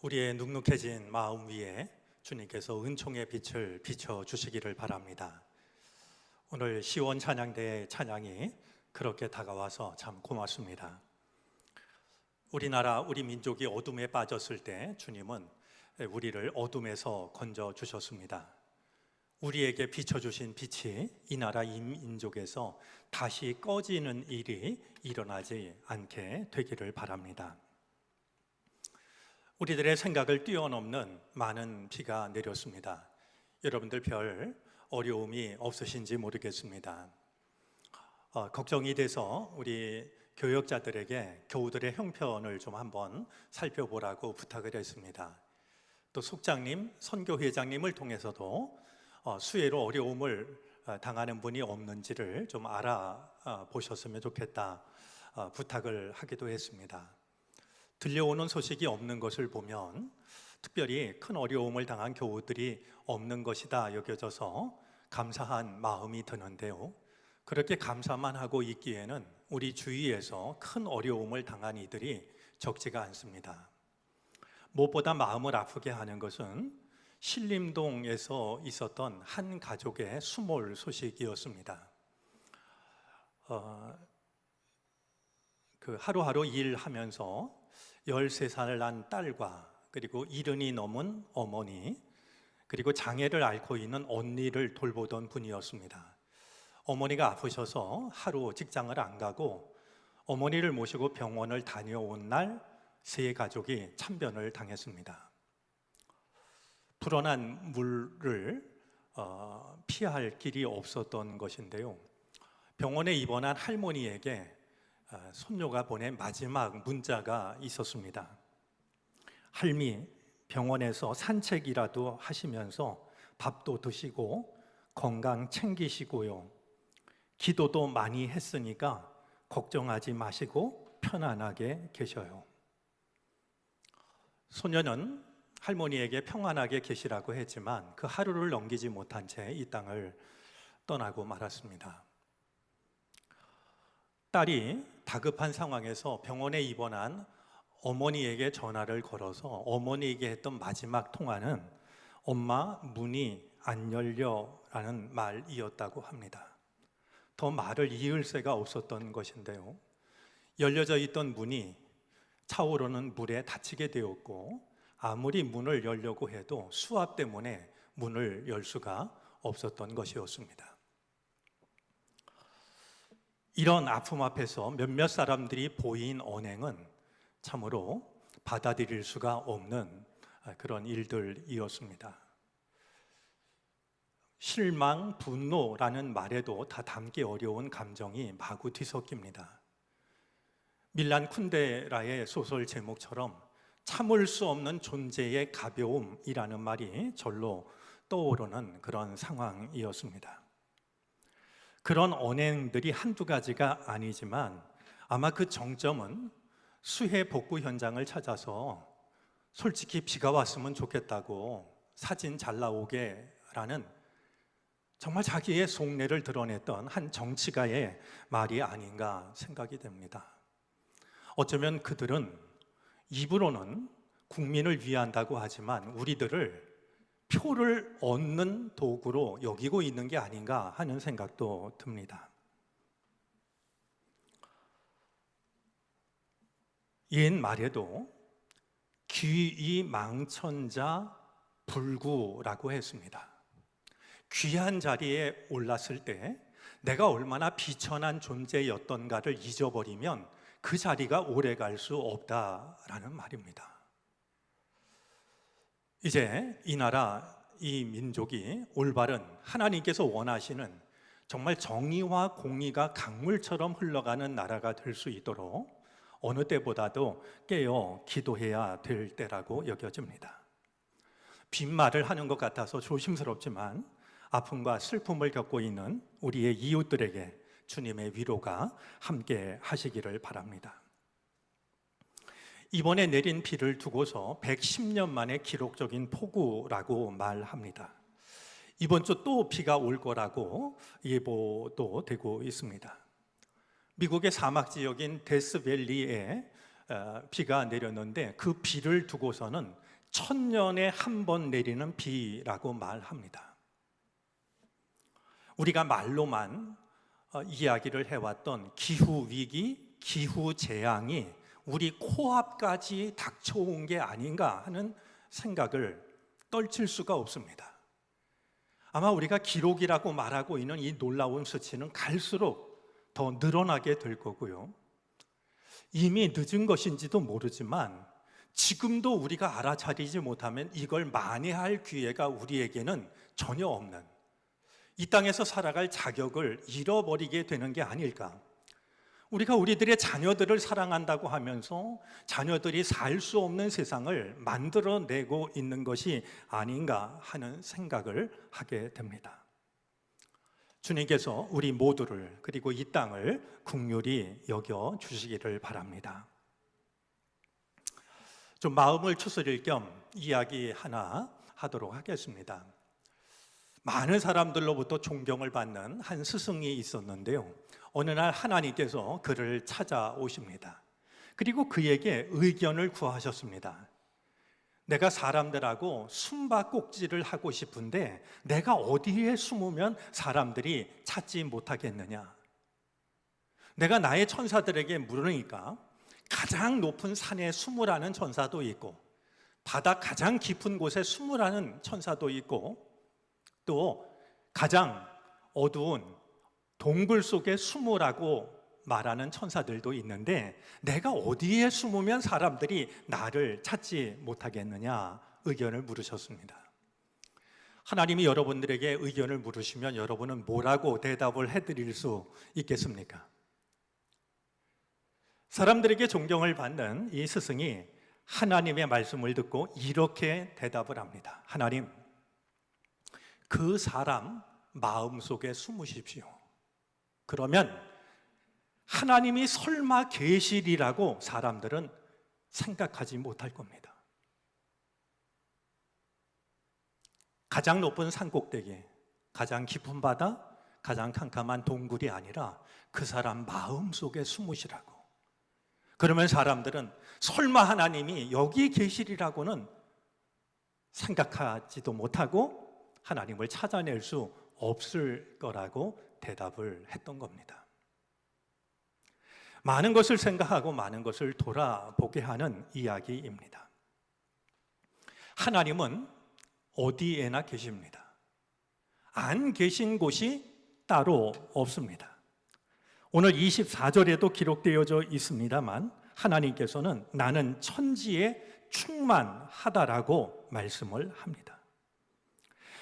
우리의 눅눅해진 마음 위에 주님께서 은총의 빛을 비춰주시기를 바랍니다. 오늘 시원 찬양대의 찬양이 그렇게 다가와서 참 고맙습니다. 우리나라, 우리 민족이 어둠에 빠졌을 때 주님은 우리를 어둠에서 건져주셨습니다. 우리에게 비춰주신 빛이 이 나라 이 민족에서 다시 꺼지는 일이 일어나지 않게 되기를 바랍니다. 우리들의 생각을 뛰어넘는 많은 비가 내렸습니다. 여러분들 별 어려움이 없으신지 모르겠습니다. 걱정이 돼서 우리 교역자들에게 교우들의 형편을 좀 한번 살펴보라고 부탁을 했습니다. 또 속장님, 선교회장님을 통해서도 수혜로 어려움을 당하는 분이 없는지를 좀 알아보셨으면 좋겠다 부탁을 하기도 했습니다. 들려오는 소식이 없는 것을 보면 특별히 큰 어려움을 당한 교우들이 없는 것이다 여겨져서 감사한 마음이 드는데요. 그렇게 감사만 하고 있기에는 우리 주위에서 큰 어려움을 당한 이들이 적지가 않습니다. 무엇보다 마음을 아프게 하는 것은 신림동에서 있었던 한 가족의 수몰 소식이었습니다. 하루하루 일하면서 13살을 낳은 딸과 그리고 70이 넘은 어머니 그리고 장애를 앓고 있는 언니를 돌보던 분이었습니다. 어머니가 아프셔서 하루 직장을 안 가고 어머니를 모시고 병원을 다녀온 날 세 가족이 참변을 당했습니다. 불어난 물을 피할 길이 없었던 것인데요. 병원에 입원한 할머니에게 손녀가 보낸 마지막 문자가 있었습니다. 할미, 병원에서 산책이라도 하시면서 밥도 드시고 건강 챙기시고요. 기도도 많이 했으니까 걱정하지 마시고 편안하게 계셔요. 소녀는 할머니에게 평안하게 계시라고 했지만 그 하루를 넘기지 못한 채 이 땅을 떠나고 말았습니다. 딸이 다급한 상황에서 병원에 입원한 어머니에게 전화를 걸어서 어머니에게 했던 마지막 통화는 엄마 문이 안 열려 라는 말이었다고 합니다. 더 말을 이을 새가 없었던 것인데요. 열려져 있던 문이 차오르는 물에 닫히게 되었고 아무리 문을 열려고 해도 수압 때문에 문을 열 수가 없었던 것이었습니다. 이런 아픔 앞에서 몇몇 사람들이 보인 언행은 참으로 받아들일 수가 없는 그런 일들이었습니다. 실망, 분노라는 말에도 다 담기 어려운 감정이 마구 뒤섞입니다. 밀란 쿤데라의 소설 제목처럼 참을 수 없는 존재의 가벼움이라는 말이 절로 떠오르는 그런 상황이었습니다. 그런 언행들이 한두 가지가 아니지만 아마 그 정점은 수해 복구 현장을 찾아서 솔직히 비가 왔으면 좋겠다고 사진 잘 나오게 라는 정말 자기의 속내를 드러냈던 한 정치가의 말이 아닌가 생각이 됩니다. 어쩌면 그들은 입으로는 국민을 위한다고 하지만 우리들을 표를 얻는 도구로 여기고 있는 게 아닌가 하는 생각도 듭니다. 옛 말에도 귀이망천자 불구라고 했습니다. 귀한 자리에 올랐을 때 내가 얼마나 비천한 존재였던가를 잊어버리면 그 자리가 오래 갈 수 없다라는 말입니다. 이제 이 나라, 이 민족이 올바른 하나님께서 원하시는 정말 정의와 공의가 강물처럼 흘러가는 나라가 될 수 있도록 어느 때보다도 깨어 기도해야 될 때라고 여겨집니다. 빈말을 하는 것 같아서 조심스럽지만 아픔과 슬픔을 겪고 있는 우리의 이웃들에게 주님의 위로가 함께 하시기를 바랍니다. 이번에 내린 비를 두고서 110년 만에 기록적인 폭우라고 말합니다. 이번 주 또 비가 올 거라고 예보도 되고 있습니다. 미국의 사막 지역인 데스밸리에 비가 내렸는데 그 비를 두고서는 천년에 한 번 내리는 비라고 말합니다. 우리가 말로만 이야기를 해왔던 기후위기, 기후재앙이 우리 코앞까지 닥쳐온 게 아닌가 하는 생각을 떨칠 수가 없습니다. 아마 우리가 기록이라고 말하고 있는 이 놀라운 수치는 갈수록 더 늘어나게 될 거고요. 이미 늦은 것인지도 모르지만 지금도 우리가 알아차리지 못하면 이걸 만회할 기회가 우리에게는 전혀 없는, 이 땅에서 살아갈 자격을 잃어버리게 되는 게 아닐까. 우리가 우리들의 자녀들을 사랑한다고 하면서 자녀들이 살 수 없는 세상을 만들어내고 있는 것이 아닌가 하는 생각을 하게 됩니다. 주님께서 우리 모두를, 그리고 이 땅을 긍휼히 여겨 주시기를 바랍니다. 좀 마음을 추스릴 겸 이야기 하나 하도록 하겠습니다. 많은 사람들로부터 존경을 받는 한 스승이 있었는데요, 어느 날 하나님께서 그를 찾아오십니다. 그리고 그에게 의견을 구하셨습니다. 내가 사람들하고 숨바꼭질을 하고 싶은데 내가 어디에 숨으면 사람들이 찾지 못하겠느냐. 내가 나의 천사들에게 물으니까 가장 높은 산에 숨으라는 천사도 있고, 바다 가장 깊은 곳에 숨으라는 천사도 있고, 또 가장 어두운 동굴 속에 숨으라고 말하는 천사들도 있는데 내가 어디에 숨으면 사람들이 나를 찾지 못하겠느냐 의견을 물으셨습니다. 하나님이 여러분들에게 의견을 물으시면 여러분은 뭐라고 대답을 해드릴 수 있겠습니까? 사람들에게 존경을 받는 이 스승이 하나님의 말씀을 듣고 이렇게 대답을 합니다. 하나님, 그 사람 마음속에 숨으십시오. 그러면 하나님이 설마 계시리라고 사람들은 생각하지 못할 겁니다. 가장 높은 산꼭대기, 가장 깊은 바다, 가장 캄캄한 동굴이 아니라 그 사람 마음속에 숨으시라고. 그러면 사람들은 설마 하나님이 여기 계시리라고는 생각하지도 못하고 하나님을 찾아낼 수 없을 거라고 대답을 했던 겁니다. 많은 것을 생각하고 많은 것을 돌아보게 하는 이야기입니다. 하나님은 어디에나 계십니다. 안 계신 곳이 따로 없습니다. 오늘 24절에도 기록되어져 있습니다만 하나님께서는 나는 천지에 충만하다라고 말씀을 합니다.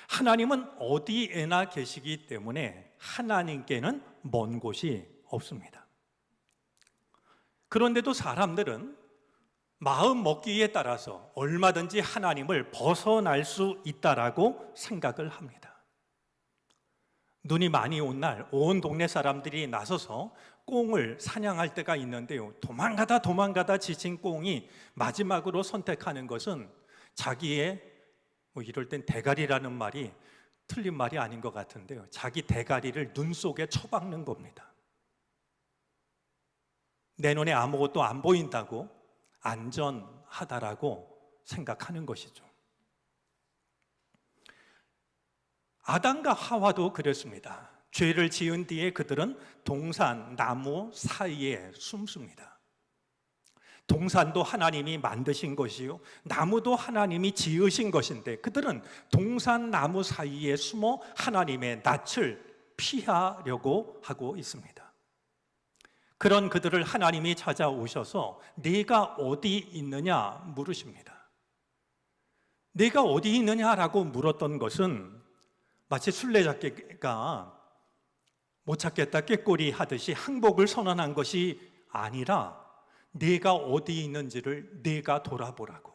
하나님은 어디에나 계시기 때문에 하나님께는 먼 곳이 없습니다. 그런데도 사람들은 마음 먹기에 따라서 얼마든지 하나님을 벗어날 수 있다라고 생각을 합니다. 눈이 많이 온 날 온 동네 사람들이 나서서 꽁을 사냥할 때가 있는데요, 도망가다 지친 꽁이 마지막으로 선택하는 것은 자기의 이럴 땐 대가리라는 말이 틀린 말이 아닌 것 같은데요, 자기 대가리를 눈 속에 쳐박는 겁니다. 내 눈에 아무것도 안 보인다고 안전하다라고 생각하는 것이죠. 아담과 하와도 그랬습니다. 죄를 지은 뒤에 그들은 동산, 나무 사이에 숨습니다. 동산도 하나님이 만드신 것이요, 나무도 하나님이 지으신 것인데 그들은 동산, 나무 사이에 숨어 하나님의 낯을 피하려고 하고 있습니다. 그런 그들을 하나님이 찾아오셔서 네가 어디 있느냐 물으십니다. 네가 어디 있느냐라고 물었던 것은 마치 술래잡기가 못 찾겠다 꾀꼬리 하듯이 항복을 선언한 것이 아니라 네가 어디 있는지를 네가 돌아보라고,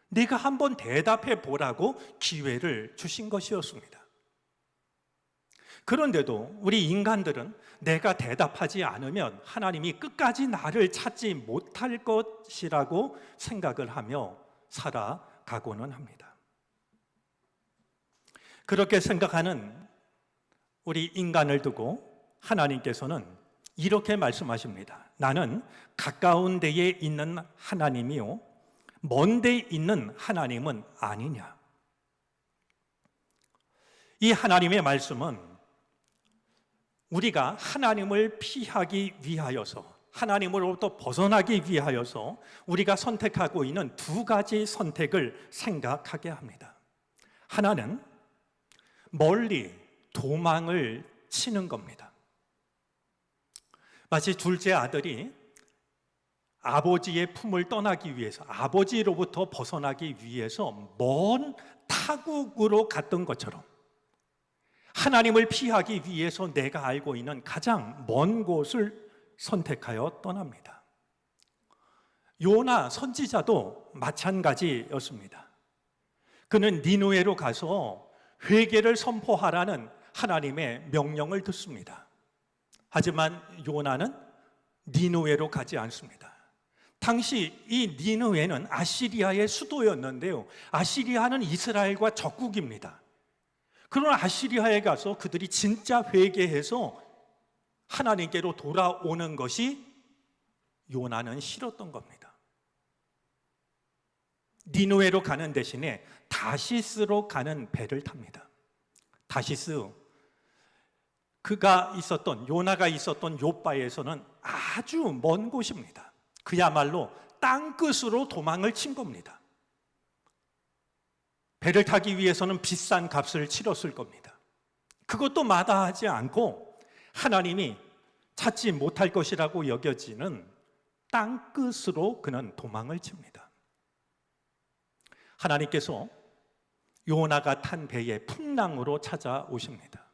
네가 한번 대답해 보라고 기회를 주신 것이었습니다. 그런데도 우리 인간들은 내가 대답하지 않으면 하나님이 끝까지 나를 찾지 못할 것이라고 생각을 하며 살아가고는 합니다. 그렇게 생각하는 우리 인간을 두고 하나님께서는 이렇게 말씀하십니다. 나는 가까운 데에 있는 하나님이요 먼 데에 있는 하나님은 아니냐. 이 하나님의 말씀은 우리가 하나님을 피하기 위하여서, 하나님으로부터 벗어나기 위하여서 우리가 선택하고 있는 두 가지 선택을 생각하게 합니다. 하나는 멀리 도망을 치는 겁니다. 마치 둘째 아들이 아버지의 품을 떠나기 위해서, 아버지로부터 벗어나기 위해서 먼 타국으로 갔던 것처럼 하나님을 피하기 위해서 내가 알고 있는 가장 먼 곳을 선택하여 떠납니다. 요나 선지자도 마찬가지였습니다. 그는 니느웨로 가서 회개를 선포하라는 하나님의 명령을 듣습니다. 하지만 요나는 니느웨로 가지 않습니다. 당시 이 니느웨는 아시리아의 수도였는데요, 아시리아는 이스라엘과 적국입니다. 그러나 아시리아에 가서 그들이 진짜 회개해서 하나님께로 돌아오는 것이 요나는 싫었던 겁니다. 니느웨로 가는 대신에 다시스로 가는 배를 탑니다. 다시스, 그가 있었던, 요나가 있었던 요바에서는 아주 먼 곳입니다. 그야말로 땅끝으로 도망을 친 겁니다. 배를 타기 위해서는 비싼 값을 치렀을 겁니다. 그것도 마다하지 않고 하나님이 찾지 못할 것이라고 여겨지는 땅끝으로 그는 도망을 칩니다. 하나님께서 요나가 탄 배의 풍랑으로 찾아오십니다.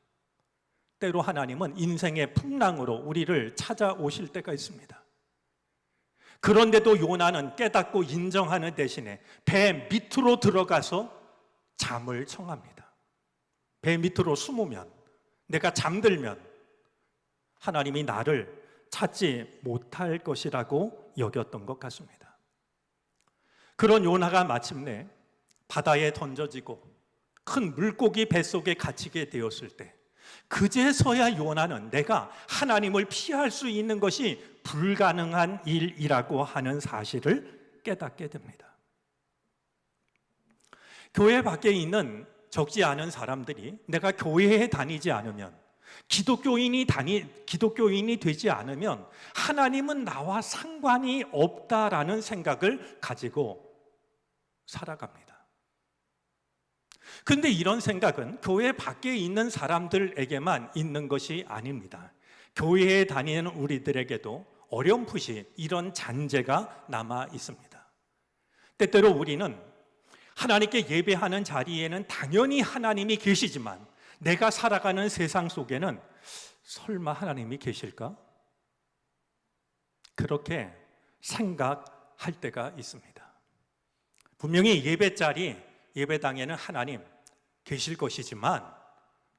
때로 하나님은 인생의 풍랑으로 우리를 찾아오실 때가 있습니다. 그런데도 요나는 깨닫고 인정하는 대신에 배 밑으로 들어가서 잠을 청합니다. 배 밑으로 숨으면, 내가 잠들면 하나님이 나를 찾지 못할 것이라고 여겼던 것 같습니다. 그런 요나가 마침내 바다에 던져지고 큰 물고기 뱃속에 갇히게 되었을 때, 그제서야 요나는 내가 하나님을 피할 수 있는 것이 불가능한 일이라고 하는 사실을 깨닫게 됩니다. 교회 밖에 있는 적지 않은 사람들이 내가 교회에 다니지 않으면, 기독교인이 되지 않으면 하나님은 나와 상관이 없다라는 생각을 가지고 살아갑니다. 그런데 이런 생각은 교회 밖에 있는 사람들에게만 있는 것이 아닙니다. 교회에 다니는 우리들에게도 어렴풋이 이런 잔재가 남아 있습니다. 때때로 우리는 하나님께 예배하는 자리에는 당연히 하나님이 계시지만 내가 살아가는 세상 속에는 설마 하나님이 계실까? 그렇게 생각할 때가 있습니다. 분명히 예배자리, 예배당에는 하나님 계실 것이지만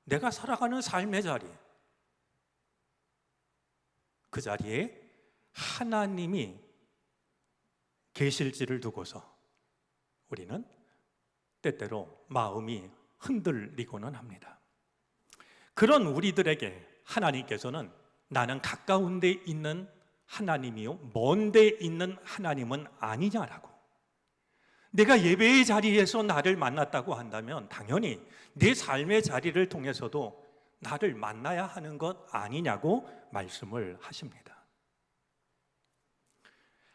내가 살아가는 삶의 자리, 그 자리에 하나님이 계실지를 두고서 우리는 때때로 마음이 흔들리고는 합니다. 그런 우리들에게 하나님께서는 나는 가까운 데 있는 하나님이요 먼 데 있는 하나님은 아니냐라고, 내가 예배의 자리에서 나를 만났다고 한다면 당연히 내 삶의 자리를 통해서도 나를 만나야 하는 것 아니냐고 말씀을 하십니다.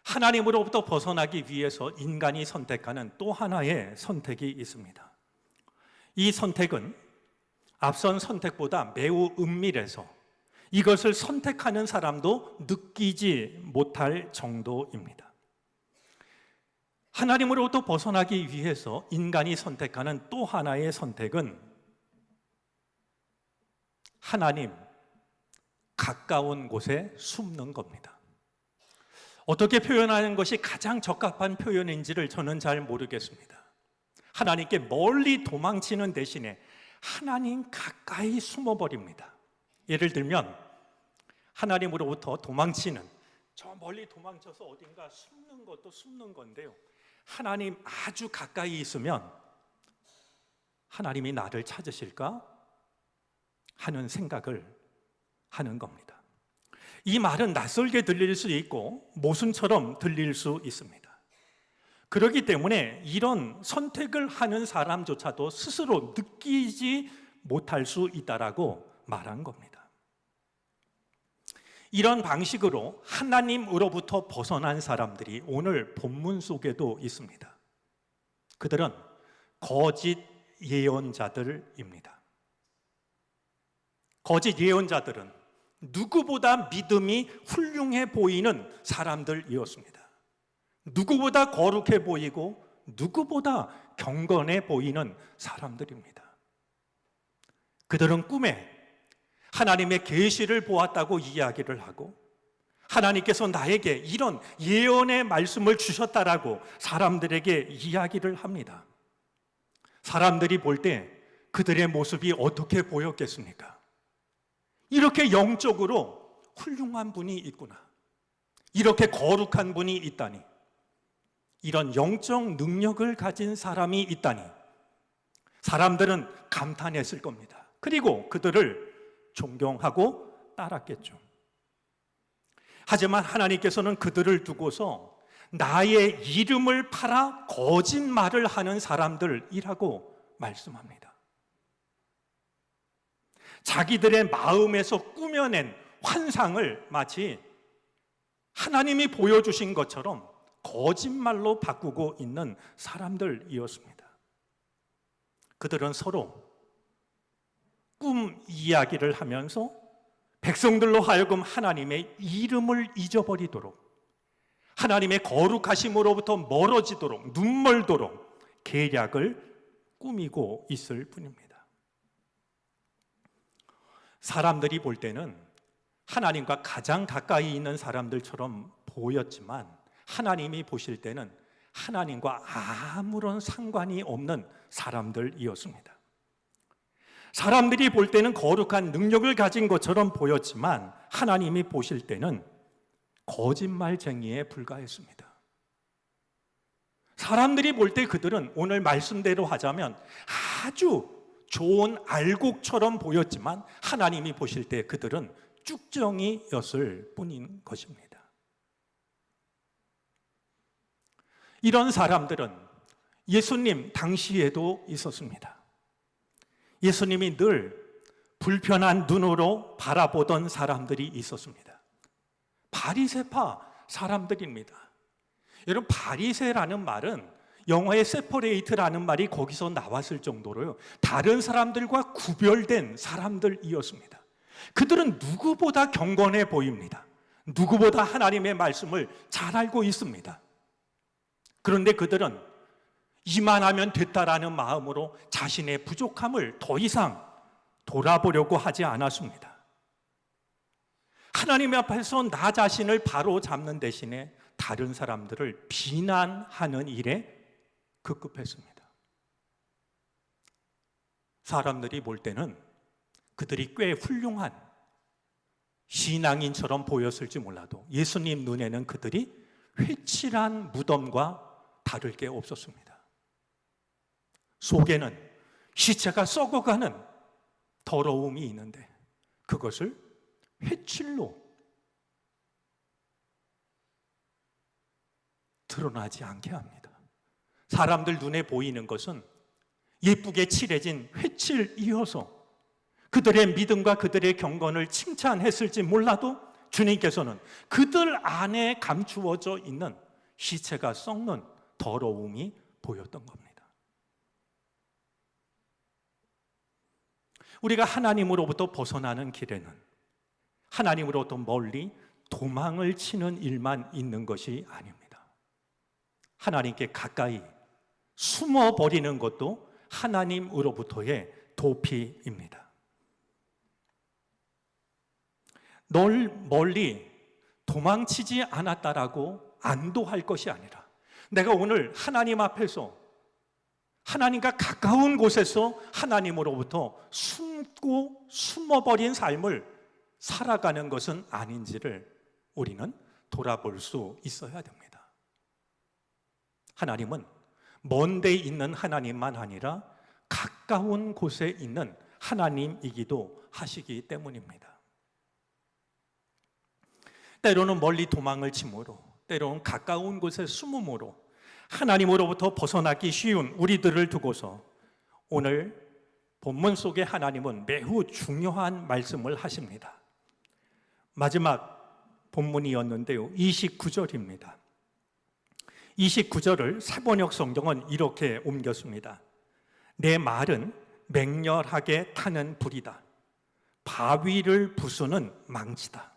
하나님으로부터 벗어나기 위해서 인간이 선택하는 또 하나의 선택이 있습니다. 이 선택은 앞선 선택보다 매우 은밀해서 이것을 선택하는 사람도 느끼지 못할 정도입니다. 하나님으로부터 벗어나기 위해서 인간이 선택하는 또 하나의 선택은 하나님 가까운 곳에 숨는 겁니다. 어떻게 표현하는 것이 가장 적합한 표현인지를 저는 잘 모르겠습니다. 하나님께 멀리 도망치는 대신에 하나님 가까이 숨어버립니다. 예를 들면 하나님으로부터 도망치는, 저 멀리 도망쳐서 어딘가 숨는 것도 숨는 건데요, 하나님 아주 가까이 있으면 하나님이 나를 찾으실까 하는 생각을 하는 겁니다. 이 말은 낯설게 들릴 수 있고 모순처럼 들릴 수 있습니다. 그렇기 때문에 이런 선택을 하는 사람조차도 스스로 느끼지 못할 수 있다라고 말한 겁니다. 이런 방식으로 하나님으로부터 벗어난 사람들이 오늘 본문 속에도 있습니다. 그들은 거짓 예언자들입니다. 거짓 예언자들은 누구보다 믿음이 훌륭해 보이는 사람들이었습니다. 누구보다 거룩해 보이고 누구보다 경건해 보이는 사람들입니다. 그들은 꿈에 하나님의 계시를 보았다고 이야기를 하고 하나님께서 나에게 이런 예언의 말씀을 주셨다라고 사람들에게 이야기를 합니다. 사람들이 볼 때 그들의 모습이 어떻게 보였겠습니까? 이렇게 영적으로 훌륭한 분이 있구나. 이렇게 거룩한 분이 있다니. 이런 영적 능력을 가진 사람이 있다니. 사람들은 감탄했을 겁니다. 그리고 그들을 존경하고 따랐겠죠. 하지만 하나님께서는 그들을 두고서 나의 이름을 팔아 거짓말을 하는 사람들이라고 말씀합니다. 자기들의 마음에서 꾸며낸 환상을 마치 하나님이 보여주신 것처럼 거짓말로 바꾸고 있는 사람들이었습니다. 그들은 서로 꿈 이야기를 하면서 백성들로 하여금 하나님의 이름을 잊어버리도록, 하나님의 거룩하심으로부터 멀어지도록, 눈멀도록 계략을 꾸미고 있을 뿐입니다. 사람들이 볼 때는 하나님과 가장 가까이 있는 사람들처럼 보였지만 하나님이 보실 때는 하나님과 아무런 상관이 없는 사람들이었습니다. 사람들이 볼 때는 거룩한 능력을 가진 것처럼 보였지만 하나님이 보실 때는 거짓말쟁이에 불과했습니다. 사람들이 볼 때 그들은 오늘 말씀대로 하자면 아주 좋은 알곡처럼 보였지만 하나님이 보실 때 그들은 쭉정이였을 뿐인 것입니다. 이런 사람들은 예수님 당시에도 있었습니다. 예수님이 늘 불편한 눈으로 바라보던 사람들이 있었습니다. 바리새파 사람들입니다. 여러분, 바리새라는 말은 영어의 세퍼레이트라는 말이 거기서 나왔을 정도로요, 다른 사람들과 구별된 사람들이었습니다. 그들은 누구보다 경건해 보입니다. 누구보다 하나님의 말씀을 잘 알고 있습니다. 그런데 그들은 이만하면 됐다라는 마음으로 자신의 부족함을 더 이상 돌아보려고 하지 않았습니다. 하나님 앞에서 나 자신을 바로 잡는 대신에 다른 사람들을 비난하는 일에 급급했습니다. 사람들이 볼 때는 그들이 꽤 훌륭한 신앙인처럼 보였을지 몰라도 예수님 눈에는 그들이 회칠한 무덤과 다를 게 없었습니다. 속에는 시체가 썩어가는 더러움이 있는데 그것을 회칠로 드러나지 않게 합니다. 사람들 눈에 보이는 것은 예쁘게 칠해진 회칠이어서 그들의 믿음과 그들의 경건을 칭찬했을지 몰라도 주님께서는 그들 안에 감추어져 있는 시체가 썩는 더러움이 보였던 겁니다. 우리가 하나님으로부터 벗어나는 길에는 하나님으로부터 멀리 도망을 치는 일만 있는 것이 아닙니다. 하나님께 가까이 숨어버리는 것도 하나님으로부터의 도피입니다. 널 멀리 도망치지 않았다라고 안도할 것이 아니라 내가 오늘 하나님 앞에서 하나님과 가까운 곳에서 하나님으로부터 숨고 숨어버린 삶을 살아가는 것은 아닌지를 우리는 돌아볼 수 있어야 됩니다. 하나님은 먼 데 있는 하나님만 아니라 가까운 곳에 있는 하나님이기도 하시기 때문입니다. 때로는 멀리 도망을 치므로, 때로는 가까운 곳에 숨음으로 하나님으로부터 벗어나기 쉬운 우리들을 두고서 오늘 본문 속에 하나님은 매우 중요한 말씀을 하십니다. 마지막 본문이었는데요, 29절입니다. 29절을 새번역 성경은 이렇게 옮겼습니다. 내 말은 맹렬하게 타는 불이다. 바위를 부수는 망치다.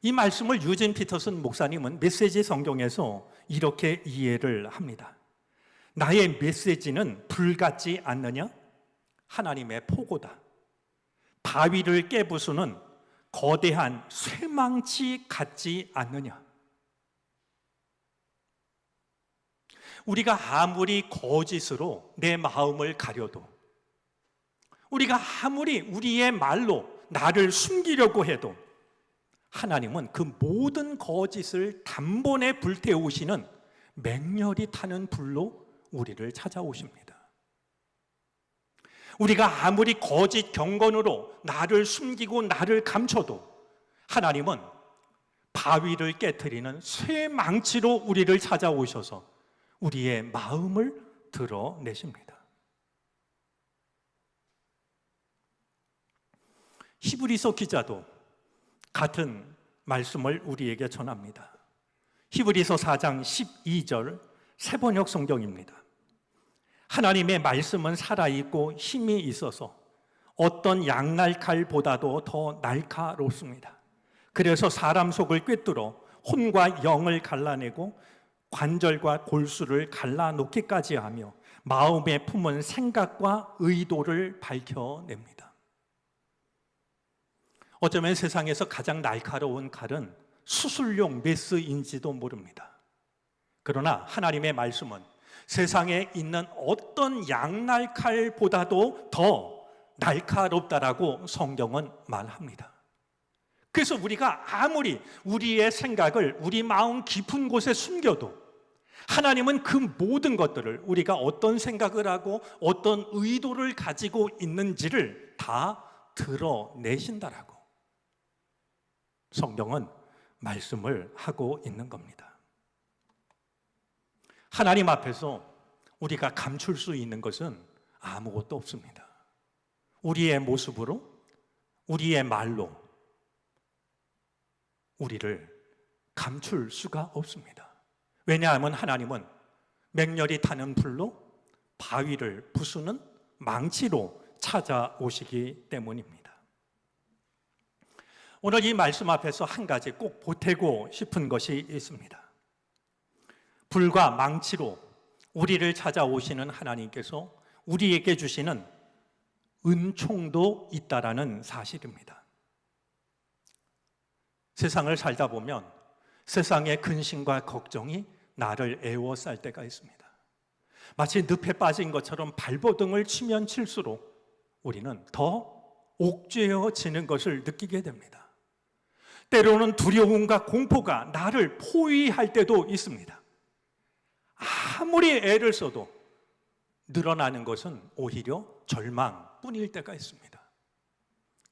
이 말씀을 유진 피터슨 목사님은 메시지 성경에서 이렇게 이해를 합니다. 나의 메시지는 불 같지 않느냐? 하나님의 포고다. 바위를 깨부수는 거대한 쇠망치 같지 않느냐? 우리가 아무리 거짓으로 내 마음을 가려도, 우리가 아무리 우리의 말로 나를 숨기려고 해도 하나님은 그 모든 거짓을 단번에 불태우시는 맹렬히 타는 불로 우리를 찾아오십니다. 우리가 아무리 거짓 경건으로 나를 숨기고 나를 감춰도 하나님은 바위를 깨트리는 쇠망치로 우리를 찾아오셔서 우리의 마음을 드러내십니다. 히브리서 기자도 같은 말씀을 우리에게 전합니다. 히브리서 4장 12절 새번역 성경입니다. 하나님의 말씀은 살아있고 힘이 있어서 어떤 양날칼보다도 더 날카롭습니다. 그래서 사람 속을 꿰뚫어 혼과 영을 갈라내고 관절과 골수를 갈라놓기까지 하며 마음에 품은 생각과 의도를 밝혀냅니다. 어쩌면 세상에서 가장 날카로운 칼은 수술용 메스인지도 모릅니다. 그러나 하나님의 말씀은 세상에 있는 어떤 양날칼보다도 더 날카롭다라고 성경은 말합니다. 그래서 우리가 아무리 우리의 생각을 우리 마음 깊은 곳에 숨겨도 하나님은 그 모든 것들을, 우리가 어떤 생각을 하고 어떤 의도를 가지고 있는지를 다 드러내신다라고 성경은 말씀을 하고 있는 겁니다. 하나님 앞에서 우리가 감출 수 있는 것은 아무것도 없습니다. 우리의 모습으로, 우리의 말로 우리를 감출 수가 없습니다. 왜냐하면 하나님은 맹렬히 타는 불로 바위를 부수는 망치로 찾아오시기 때문입니다. 오늘 이 말씀 앞에서 한 가지 꼭 보태고 싶은 것이 있습니다. 불과 망치로 우리를 찾아오시는 하나님께서 우리에게 주시는 은총도 있다라는 사실입니다. 세상을 살다 보면 세상의 근심과 걱정이 나를 애워쌀 때가 있습니다. 마치 늪에 빠진 것처럼 발버둥을 치면 칠수록 우리는 더 옥죄어지는 것을 느끼게 됩니다. 때로는 두려움과 공포가 나를 포위할 때도 있습니다. 아무리 애를 써도 늘어나는 것은 오히려 절망뿐일 때가 있습니다.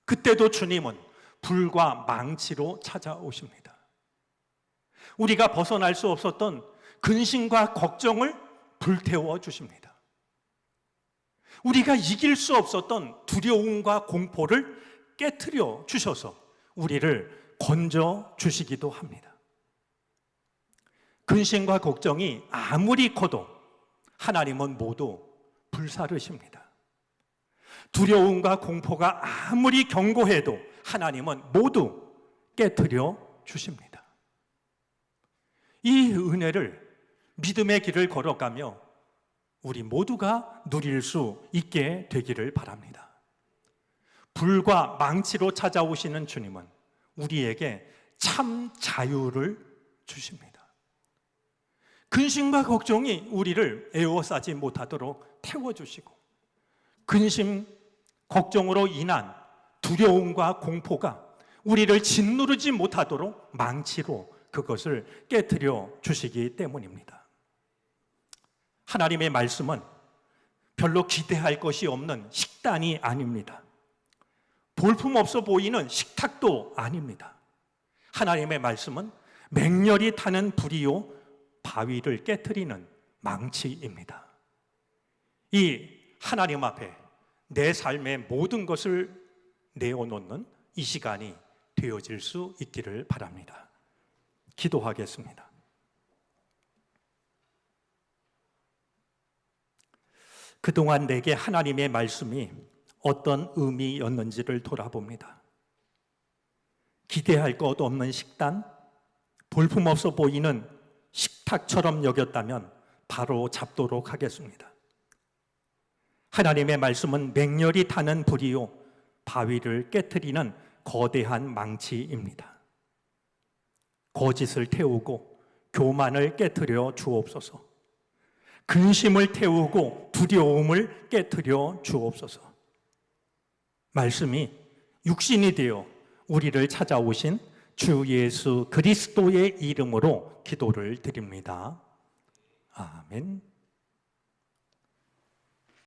그때도 주님은 불과 망치로 찾아오십니다. 우리가 벗어날 수 없었던 근심과 걱정을 불태워 주십니다. 우리가 이길 수 없었던 두려움과 공포를 깨트려 주셔서 우리를 건져 주시기도 합니다. 근심과 걱정이 아무리 커도 하나님은 모두 불사르십니다. 두려움과 공포가 아무리 견고해도 하나님은 모두 깨트려 주십니다. 이 은혜를 믿음의 길을 걸어가며 우리 모두가 누릴 수 있게 되기를 바랍니다. 불과 망치로 찾아오시는 주님은 우리에게 참 자유를 주십니다. 근심과 걱정이 우리를 에워싸지 못하도록 태워주시고, 근심, 걱정으로 인한 두려움과 공포가 우리를 짓누르지 못하도록 망치로 그것을 깨트려 주시기 때문입니다. 하나님의 말씀은 별로 기대할 것이 없는 식단이 아닙니다. 볼품없어 보이는 식탁도 아닙니다. 하나님의 말씀은 맹렬히 타는 불이요 바위를 깨트리는 망치입니다. 이 하나님 앞에 내 삶의 모든 것을 내어놓는 이 시간이 되어질 수 있기를 바랍니다. 기도하겠습니다. 그동안 내게 하나님의 말씀이 어떤 의미였는지를 돌아봅니다. 기대할 것 없는 식단, 볼품없어 보이는 식탁처럼 여겼다면 바로 잡도록 하겠습니다. 하나님의 말씀은 맹렬히 타는 불이요 바위를 깨트리는 거대한 망치입니다. 거짓을 태우고 교만을 깨트려 주옵소서. 근심을 태우고 두려움을 깨트려 주옵소서. 말씀이 육신이 되어 우리를 찾아오신 주 예수 그리스도의 이름으로 기도를 드립니다. 아멘.